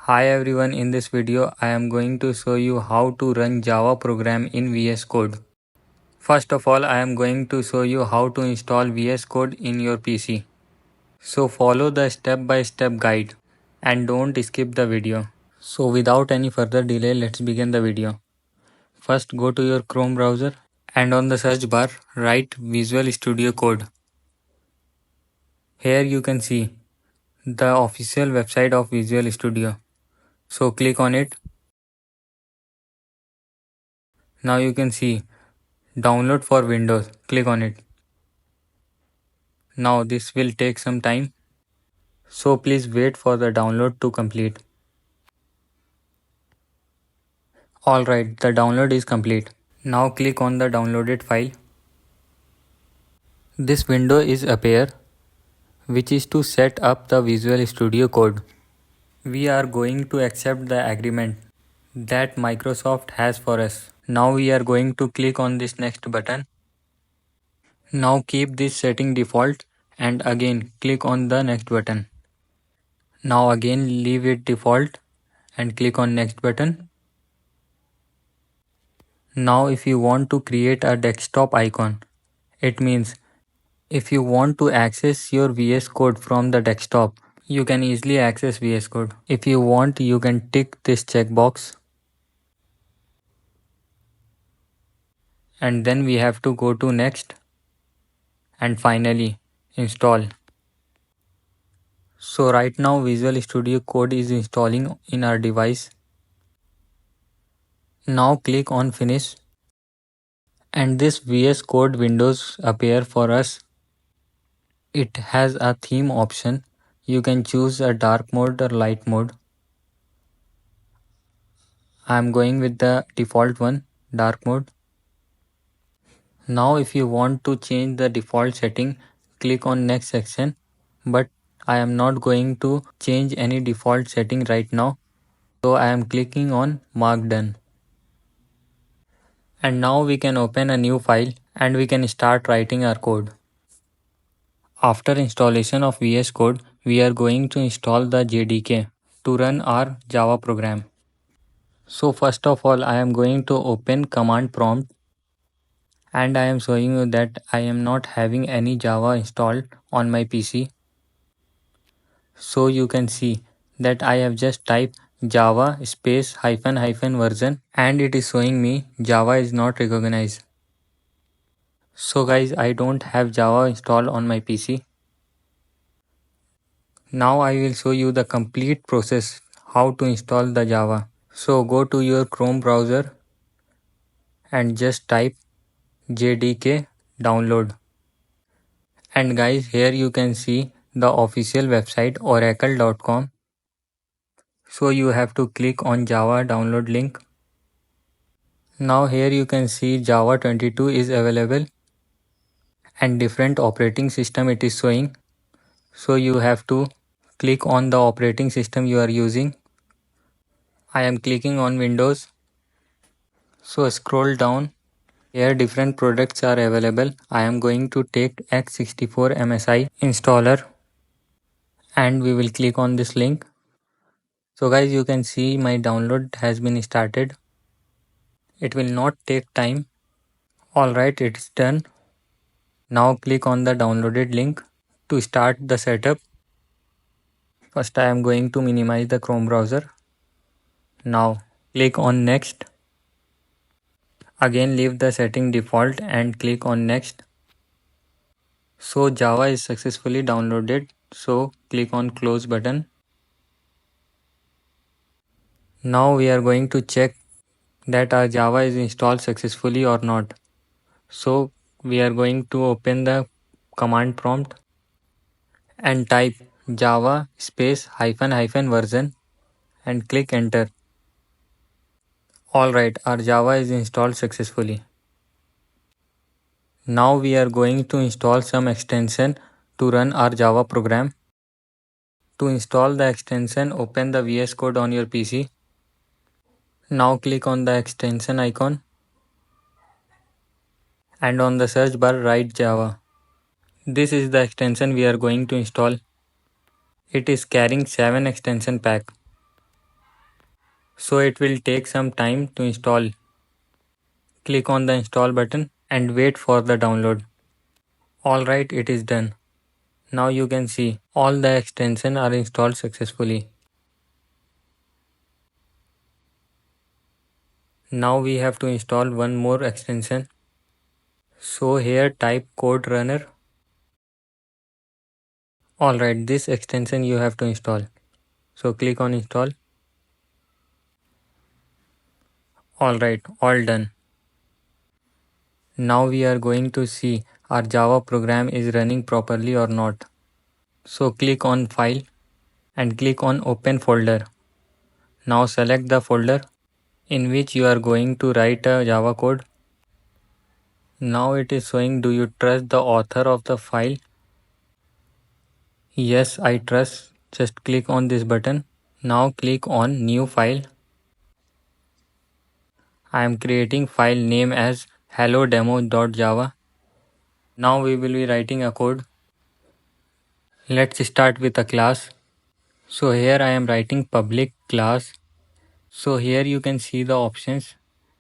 Hi everyone, in this video I am going to show you how to run Java program in VS Code. First of all, I am going to show you how to install VS Code in your PC. So follow the step-by-step guide and don't skip the video. So without any further delay, let's begin the video. First go to your Chrome browser and on the search bar write Visual Studio Code. Here you can see the official website of Visual Studio. So click on it. Now you can see download for Windows. Click on it. Now this will take some time. So please wait for the download to complete. Alright, the download is complete. Now click on the downloaded file. This window is appear, which is to set up the Visual Studio Code. We are going to accept the agreement that Microsoft has for us. Now we are going to click on this next button. Now keep this setting default and again click on the next button. Now again leave it default and click on next button. Now if you want to create a desktop icon, it means if you want to access your VS Code from the desktop, you can easily access VS Code. If you want, you can tick this checkbox. And then we have to go to next and finally install. So right now Visual Studio Code is installing in our device. Now click on finish and this VS Code windows appear for us. It has a theme option. You can choose a dark mode or light mode. I am going with the default one, dark mode. Now if you want to change the default setting, click on next section, but I am not going to change any default setting right now. So I am clicking on mark done. And now we can open a new file and we can start writing our code. After installation of VS Code, we are going to install the JDK to run our Java program. So first of all, I am going to open command prompt and I am showing you that I am not having any Java installed on my PC. So you can see that I have just typed Java space hyphen version and it is showing me Java is not recognized. So guys, I don't have Java installed on my PC. Now I will show you the complete process how to install the Java. So go to your Chrome browser and just type JDK download. And guys, here you can see the official website oracle.com. So you have to click on Java download link. Now here you can see Java 22 is available and different operating system it is showing. So you have to click on the operating system you are using. I am clicking on Windows. So scroll down. Here different products are available. I am going to take x64 MSI installer and we will click on this link. So guys, you can see my download has been started. It will not take time. Alright, it is done. Now click on the downloaded link to start the setup. First I am going to minimize the Chrome browser. Now click on next. Again leave the setting default and click on next. So Java is successfully downloaded. So click on close button. Now we are going to check that our Java is installed successfully or not. So we are going to open the command prompt and type Java space hyphen version and click enter. Alright, our Java is installed successfully. Now we are going to install some extension to run our Java program. To install the extension, open the VS Code on your PC. Now click on the extension icon and on the search bar write Java. This is the extension we are going to install. It is carrying 7 extension pack. So it will take some time to install. Click on the install button and wait for the download. Alright, it is done. Now you can see all the extensions are installed successfully. Now we have to install one more extension. So here type code runner. Alright, this extension you have to install. So click on install. Alright, all done. Now we are going to see our Java program is running properly or not. So click on file and click on open folder. Now select the folder in which you are going to write a Java code. Now it is showing, do you trust the author of the file? Yes, I trust. Just click on this button. Now click on new file. I am creating file name as hellodemo.java. Now we will be writing a code. Let's start with a class. So here I am writing public class. So here you can see the options.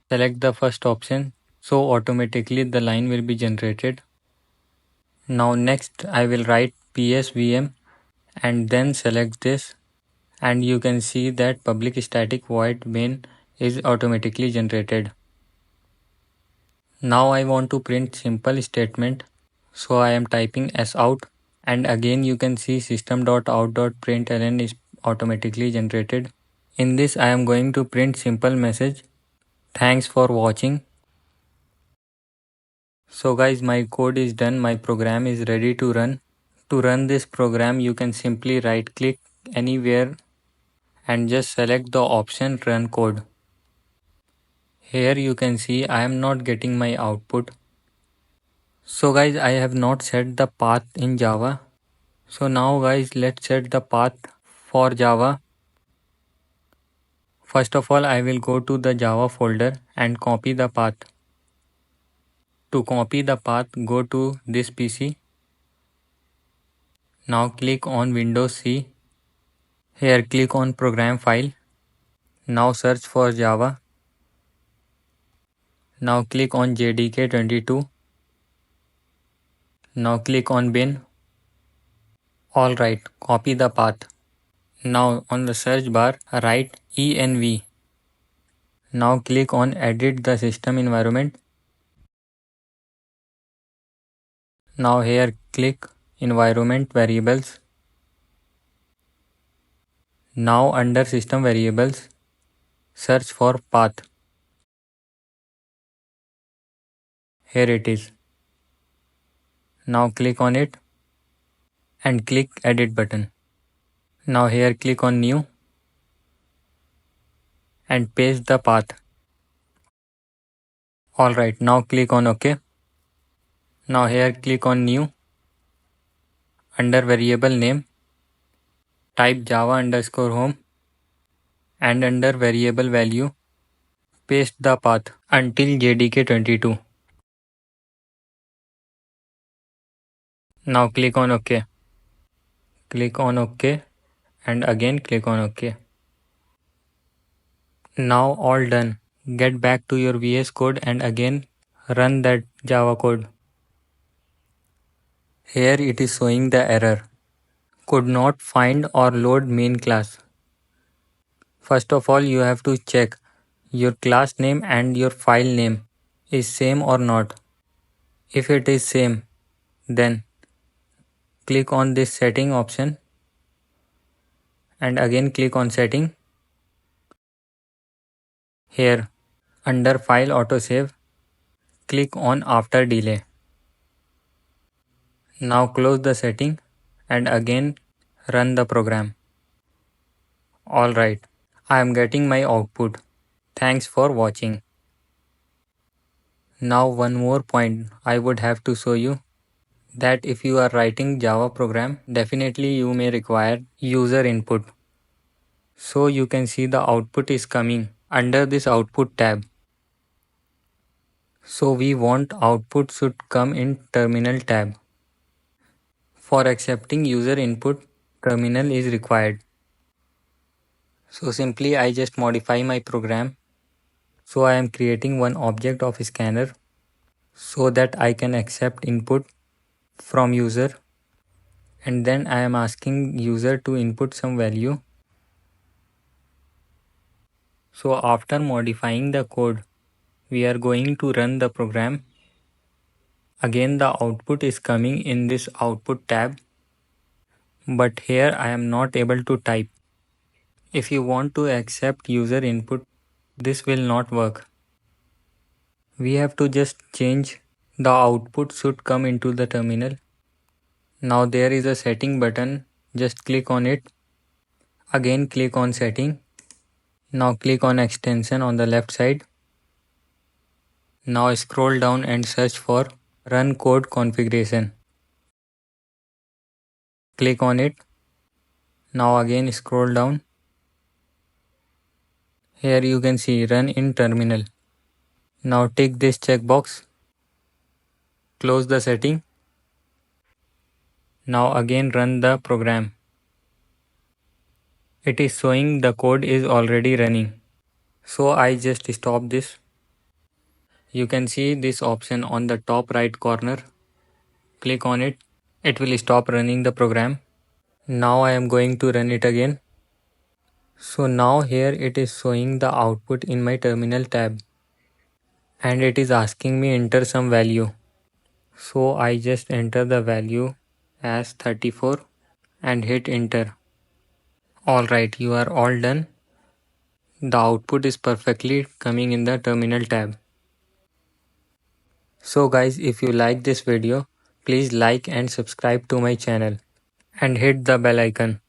Select the first option. So automatically the line will be generated. Now next I will write PSVM and then select this, and you can see that public static void main is automatically generated. Now I want to print simple statement, so I am typing sout, and again you can see system.out.println is automatically generated. In this I am going to print simple message. Thanks for watching. So guys, my code is done, my program is ready to run. To run this program you can simply right click anywhere and just select the option run code. Here you can see I am not getting my output. So guys, I have not set the path in Java. So now guys, let's set the path for Java. First of all, I will go to the Java folder and copy the path. To copy the path, go to this PC. Now click on Windows C. Here click on program file. Now search for Java. Now click on JDK22. Now click on bin. Alright, copy the path. Now on the search bar, write env. Now click on edit the system environment. Now here click environment variables. Now under system variables, search for path. Here it is. Now click on it and click edit button. Now here click on new and paste the path. Alright, now click on OK. Now here click on new. Under variable name, type java underscore home, and under variable value, paste the path until JDK22. Now click on OK. Click on OK and again click on OK. Now all done. Get back to your VS Code and again run that Java code. Here it is showing the error. Could not find or load main class. First of all, you have to check your class name and your file name is same or not. If it is same, then click on this setting option and again click on setting. Here under file autosave, click on after delay. Now close the setting and again run the program. Alright, I am getting my output. Thanks for watching. Now one more point I would have to show you, that if you are writing Java program, definitely you may require user input. So you can see the output is coming under this output tab. So we want output should come in terminal tab. For accepting user input, terminal is required. So simply I just modify my program. So I am creating one object of scanner so that I can accept input from user, and then I am asking user to input some value. So after modifying the code, we are going to run the program. Again the output is coming in this output tab, but here I am not able to type. If you want to accept user input, this will not work. We have to just change the output should come into the terminal. Now there is a setting button, just click on it. Again click on setting. Now click on extension on the left side. Now scroll down and search for run code configuration. Click on it. Now again scroll down. Here you can see run in terminal. Now tick this checkbox. Close the setting. Now again run the program. It is showing the code is already running. So I just stop this. You can see this option on the top right corner. Click on it. It will stop running the program. Now I am going to run it again. So now here it is showing the output in my terminal tab, and it is asking me enter some value. So I just enter the value as 34 and hit enter. Alright, you are all done. The output is perfectly coming in the terminal tab. So guys, if you like this video, please like and subscribe to my channel and hit the bell icon.